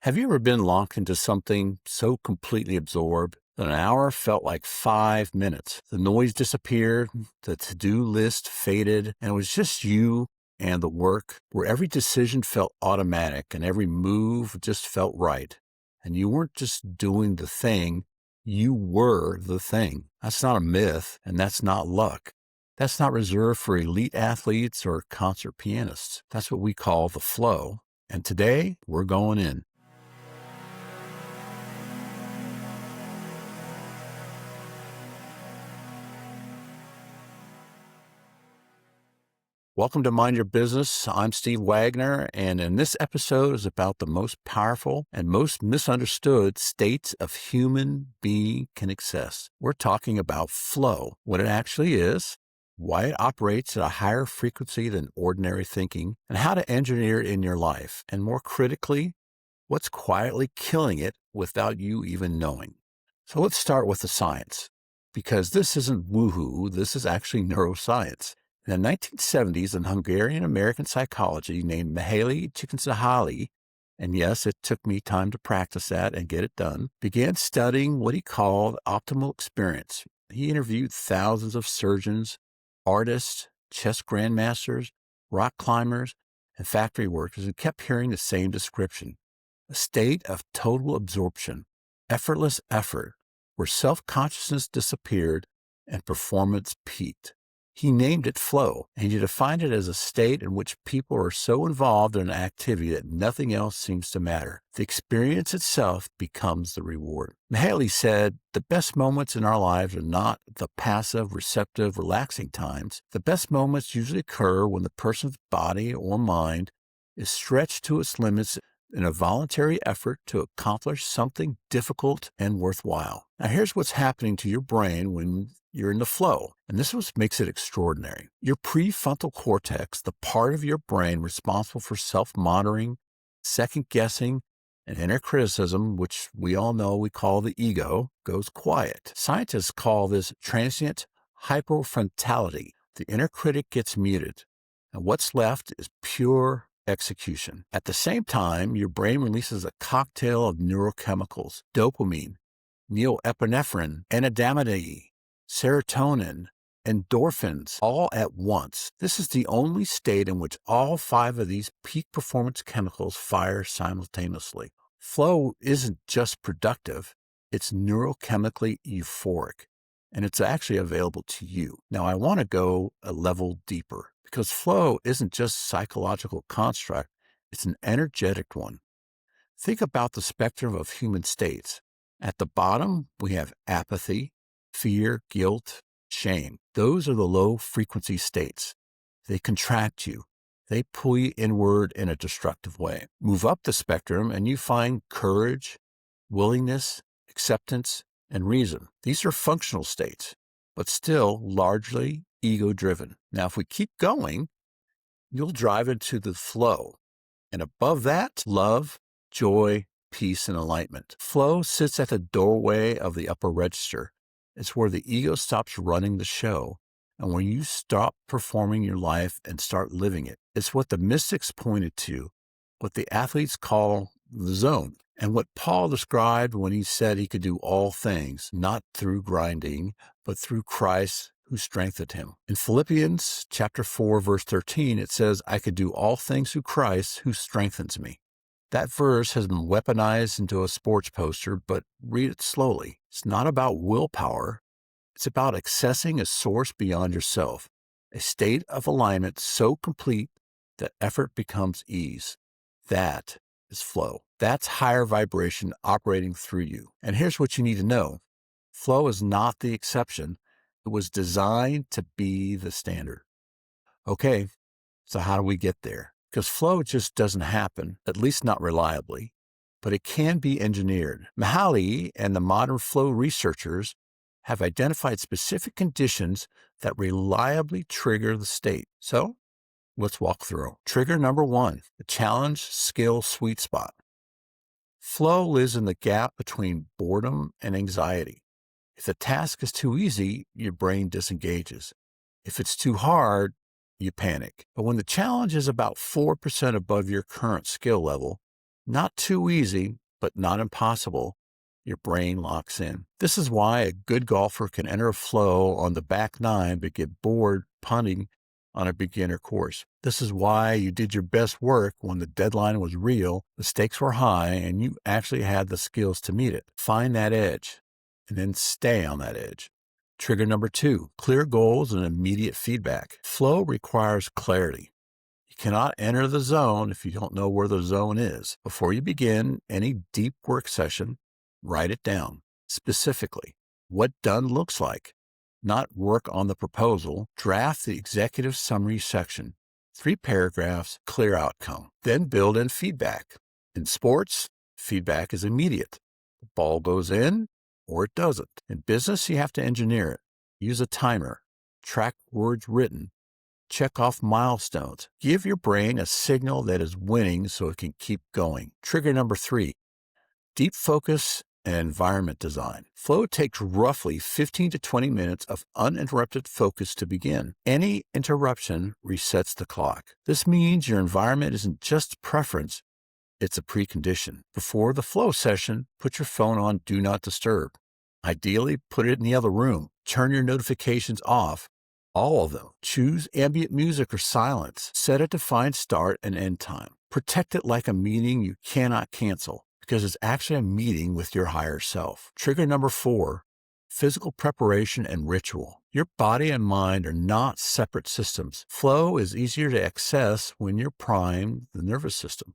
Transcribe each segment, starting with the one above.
Have you ever been locked into something so completely absorbed that an hour felt like 5 minutes? The noise disappeared, the to-do list faded, and it was just you and the work where every decision felt automatic and every move just felt right. And you weren't just doing the thing, you were the thing. That's not a myth, and that's not luck. That's not reserved for elite athletes or concert pianists. That's what we call the flow. And today, we're going in. Welcome to Mind Your Business. I'm Steve Wagner, and in this episode is about the most powerful and most misunderstood states of human being can access. We're talking about flow, what it actually is, why it operates at a higher frequency than ordinary thinking, and how to engineer it in your life, and more critically, what's quietly killing it without you even knowing. So let's start with the science, because this isn't woohoo, this is actually neuroscience. In the 1970s, an Hungarian-American psychologist named Mihaly Csikszentmihalyi, and yes, it took me time to practice that and get it done, began studying what he called optimal experience. He interviewed thousands of surgeons, artists, chess grandmasters, rock climbers, and factory workers and kept hearing the same description: a state of total absorption, effortless effort, where self-consciousness disappeared and performance peaked. He named it flow, and he defined it as a state in which people are so involved in an activity that nothing else seems to matter. The experience itself becomes the reward. Mihaly said, "The best moments in our lives are not the passive, receptive, relaxing times. The best moments usually occur when the person's body or mind is stretched to its limits in a voluntary effort to accomplish something difficult and worthwhile." Now, here's what's happening to your brain when you're in the flow, and this is what makes it extraordinary. Your prefrontal cortex, the part of your brain responsible for self-monitoring, second-guessing, and inner criticism, which we all know we call the ego, goes quiet. Scientists call this transient hypofrontality. The inner critic gets muted, and what's left is pure execution. At the same time, your brain releases a cocktail of neurochemicals: dopamine, norepinephrine, anandamide, serotonin, endorphins, all at once. This is the only state in which all five of these peak performance chemicals fire simultaneously. Flow isn't just productive, it's neurochemically euphoric, and it's actually available to you. Now, I want to go a level deeper, because flow isn't just a psychological construct, it's an energetic one. Think about the spectrum of human states. At the bottom, we have apathy, fear, guilt, shame. Those are the low-frequency states. They contract you. They pull you inward in a destructive way. Move up the spectrum and you find courage, willingness, acceptance, and reason. These are functional states, but still largely ego-driven. Now, if we keep going, you'll drive into the flow. And above that, love, joy, peace, and enlightenment. Flow sits at the doorway of the upper register. It's where the ego stops running the show and when you stop performing your life and start living it. It's what the mystics pointed to, what the athletes call the zone, and what Paul described when he said he could do all things, not through grinding, but through Christ who strengthened him. In Philippians chapter 4, verse 13, it says, "I could do all things through Christ who strengthens me." That verse has been weaponized into a sports poster, but read it slowly. It's not about willpower. It's about accessing a source beyond yourself, a state of alignment so complete that effort becomes ease. That is flow. That's higher vibration operating through you. And here's what you need to know. Flow is not the exception. It was designed to be the standard. Okay, so how do we get there? Because flow just doesn't happen, at least not reliably, but it can be engineered. Mihaly and the modern flow researchers have identified specific conditions that reliably trigger the state. So let's walk through. Trigger number one, the challenge skill sweet spot. Flow lives in the gap between boredom and anxiety. If the task is too easy, your brain disengages. If it's too hard, you panic. But when the challenge is about 4% above your current skill level, Not too easy, but not impossible. Your brain locks in. This is why a good golfer can enter a flow on the back nine but get bored punting on a beginner course. This is why you did your best work when the deadline was real, the stakes were high, and you actually had the skills to meet it. Find that edge and then stay on that edge. Trigger number 2, clear goals and immediate feedback. Flow requires clarity. You cannot enter the zone if you don't know where the zone is. Before you begin any deep work session, write it down specifically. What done looks like. Not work on the proposal. Draft the executive summary section. 3 paragraphs, clear outcome. Then build in feedback. In sports, feedback is immediate. The ball goes in or it doesn't. In business, you have to engineer it. Use a timer. Track words written. Check off milestones. Give your brain a signal that is winning so it can keep going. Trigger number 3, deep focus and environment design. Flow takes roughly 15 to 20 minutes of uninterrupted focus to begin. Any interruption resets the clock. This means your environment isn't just preference, it's a precondition. Before the flow session, put your phone on Do Not Disturb. Ideally, put it in the other room. Turn your notifications off. All of them. Choose ambient music or silence. Set a defined start and end time. Protect it like a meeting you cannot cancel, because it's actually a meeting with your higher self. Trigger number 4, physical preparation and ritual. Your body and mind are not separate systems. Flow is easier to access when you're primed the nervous system.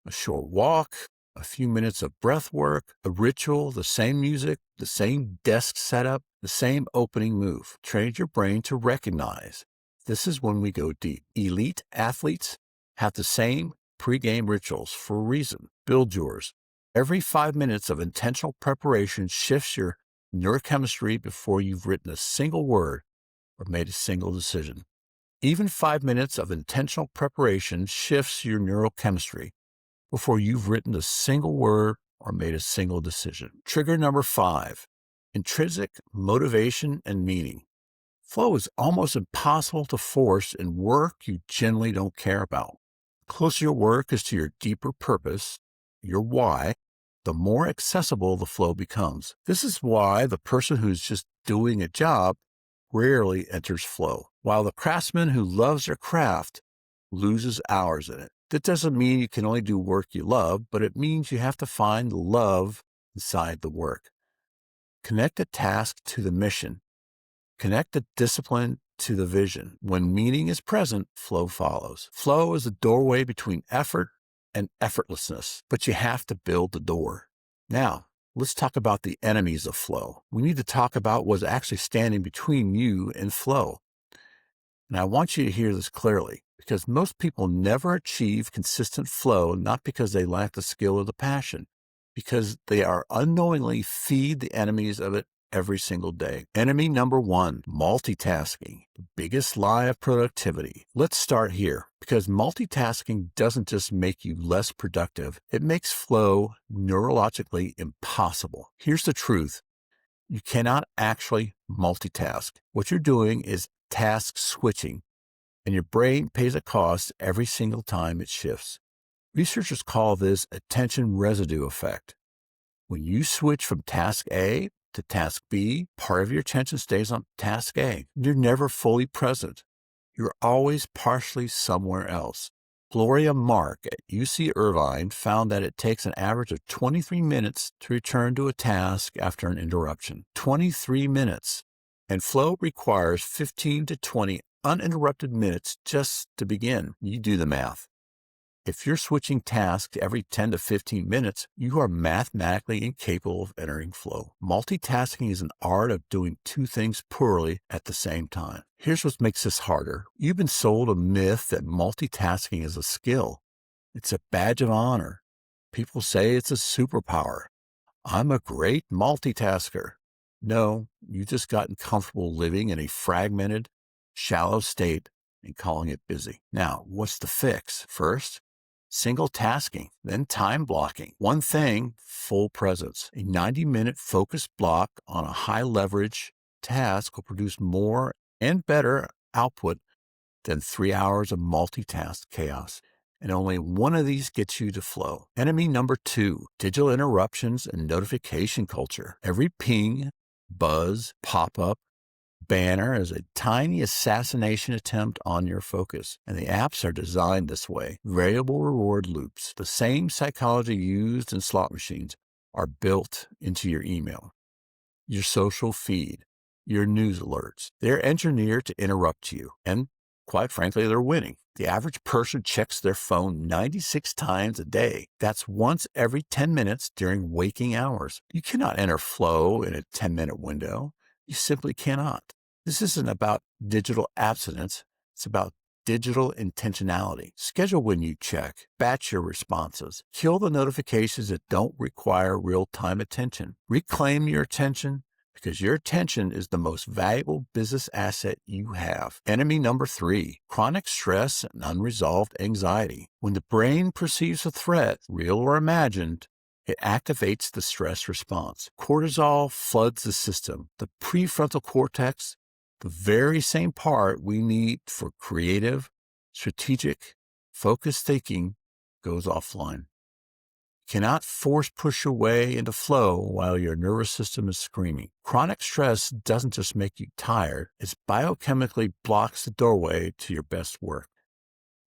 A short walk, a few minutes of breath work, a ritual, the same music, the same desk setup, the same opening move. Train your brain to recognize. This is when we go deep. Elite athletes have the same pre-game rituals for a reason. Build yours. Every 5 minutes of intentional preparation shifts your neurochemistry before you've written a single word or made a single decision. Even 5 minutes of intentional preparation shifts your neurochemistry before you've written a single word or made a single decision. Trigger number 5, intrinsic motivation and meaning. Flow is almost impossible to force in work you generally don't care about. The closer your work is to your deeper purpose, your why, the more accessible the flow becomes. This is why the person who's just doing a job rarely enters flow, while the craftsman who loves their craft loses hours in it. That doesn't mean you can only do work you love, but it means you have to find love inside the work. Connect the task to the mission. Connect the discipline to the vision. When meaning is present, flow follows. Flow is the doorway between effort and effortlessness, but you have to build the door. Now, let's talk about the enemies of flow. We need to talk about what's actually standing between you and flow. And I want you to hear this clearly, because most people never achieve consistent flow, not because they lack the skill or the passion, because they are unknowingly feed the enemies of it every single day. Enemy number 1, multitasking, the biggest lie of productivity. Let's start here, because multitasking doesn't just make you less productive, it makes flow neurologically impossible. Here's the truth. You cannot actually multitask. What you're doing is task switching, and your brain pays a cost every single time it shifts. Researchers call this attention residue effect. When you switch from task A to task B, part of your attention stays on task A. You're never fully present. You're always partially somewhere else. Gloria Mark at UC Irvine found that it takes an average of 23 minutes to return to a task after an interruption. 23 minutes. And flow requires 15 to 20 uninterrupted minutes just to begin. You do the math. If you're switching tasks every 10 to 15 minutes, you are mathematically incapable of entering flow. Multitasking is an art of doing 2 things poorly at the same time. Here's what makes this harder. You've been sold a myth that multitasking is a skill. It's a badge of honor. People say it's a superpower. I'm a great multitasker. No, you've just gotten comfortable living in a fragmented, shallow state and calling it busy. Now, what's the fix? First, single tasking, then time blocking. One thing, full presence. A 90-minute focused block on a high-leverage task will produce more and better output than 3 hours of multitask chaos. and only one of these gets you to flow. Enemy number 2, digital interruptions and notification culture. Every ping, buzz, pop-up, banner is a tiny assassination attempt on your focus, and the apps are designed this way. Variable reward loops, the same psychology used in slot machines, are built into your email, your social feed, your news alerts. They're engineered to interrupt you, and quite frankly, they're winning. The average person checks their phone 96 times a day. That's once every 10 minutes during waking hours. You cannot enter flow in a 10-minute window. You simply cannot. This isn't about digital abstinence. It's about digital intentionality. Schedule when you check. Batch your responses. Kill the notifications that don't require real-time attention. Reclaim your attention, because your attention is the most valuable business asset you have. Enemy number 3, chronic stress and unresolved anxiety. When the brain perceives a threat, real or imagined, it activates the stress response. Cortisol floods the system. The prefrontal cortex, the very same part we need for creative, strategic, focused thinking, goes offline. You cannot force push your way into flow while your nervous system is screaming. Chronic stress doesn't just make you tired, it biochemically blocks the doorway to your best work.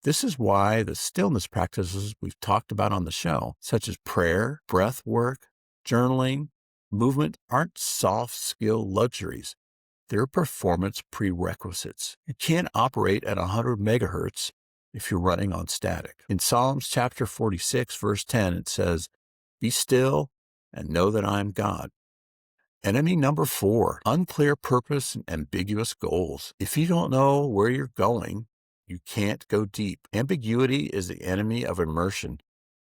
This is why the stillness practices we've talked about on the show, such as prayer, breath work, journaling, movement, aren't soft skill luxuries. They're performance prerequisites. You can't operate at 100 megahertz if you're running on static. In Psalms chapter 46, verse 10, it says, "Be still and know that I am God." Enemy number 4, unclear purpose and ambiguous goals. If you don't know where you're going, you can't go deep. Ambiguity is the enemy of immersion.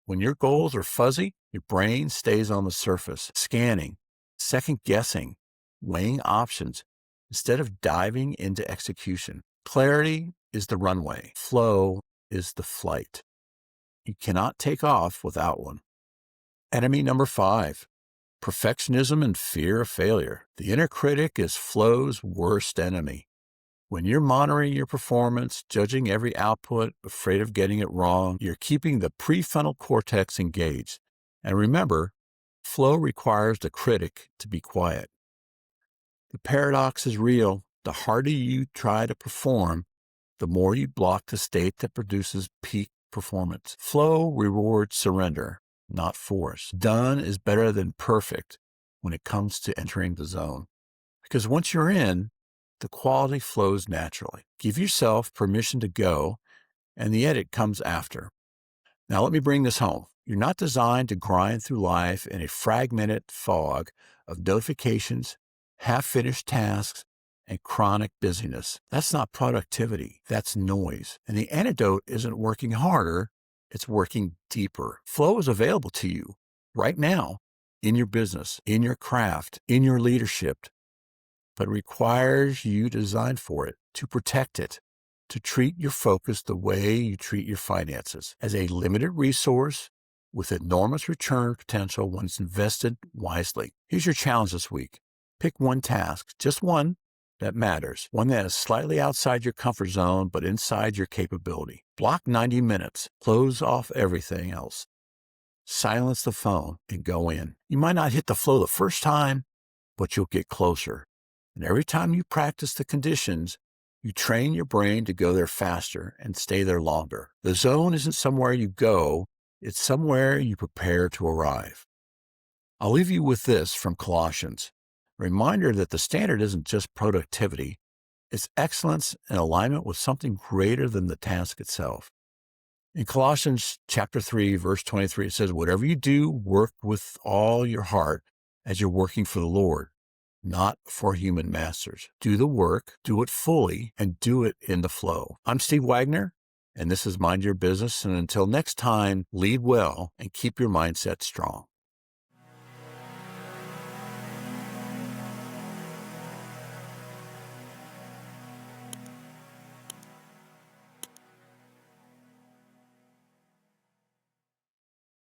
When your goals are fuzzy, your brain stays on the surface, scanning, second-guessing, weighing options, instead of diving into execution. Clarity is the runway. Flow is the flight. You cannot take off without one. Enemy number 5, perfectionism and fear of failure. The inner critic is flow's worst enemy. When you're monitoring your performance, judging every output, afraid of getting it wrong, you're keeping the prefrontal cortex engaged. And remember, flow requires the critic to be quiet. The paradox is real. The harder you try to perform, the more you block the state that produces peak performance. Flow rewards surrender, not force. Done is better than perfect when it comes to entering the zone. Because once you're in, the quality flows naturally. Give yourself permission to go, and the edit comes after. Now let me bring this home. You're not designed to grind through life in a fragmented fog of notifications, half-finished tasks, and chronic busyness. That's not productivity. That's noise. And the antidote isn't working harder. It's working deeper. Flow is available to you right now in your business, in your craft, in your leadership, but requires you to design for it, to protect it, to treat your focus the way you treat your finances, as a limited resource with enormous return potential when it's invested wisely. Here's your challenge this week. Pick one task, just one, that matters, one that is slightly outside your comfort zone but inside your capability. Block 90 minutes, close off everything else. Silence the phone and go in. You might not hit the flow the first time, but you'll get closer. And every time you practice the conditions, you train your brain to go there faster and stay there longer. The zone isn't somewhere you go, it's somewhere you prepare to arrive. I'll leave you with this from Colossians. A reminder that the standard isn't just productivity, it's excellence in alignment with something greater than the task itself. In Colossians chapter 3, verse 23, it says, "Whatever you do, work with all your heart as you're working for the Lord, not for human masters." Do the work, do it fully, and do it in the flow. I'm Steve Wagner, and this is Mind Your Business. And until next time, lead well and keep your mindset strong.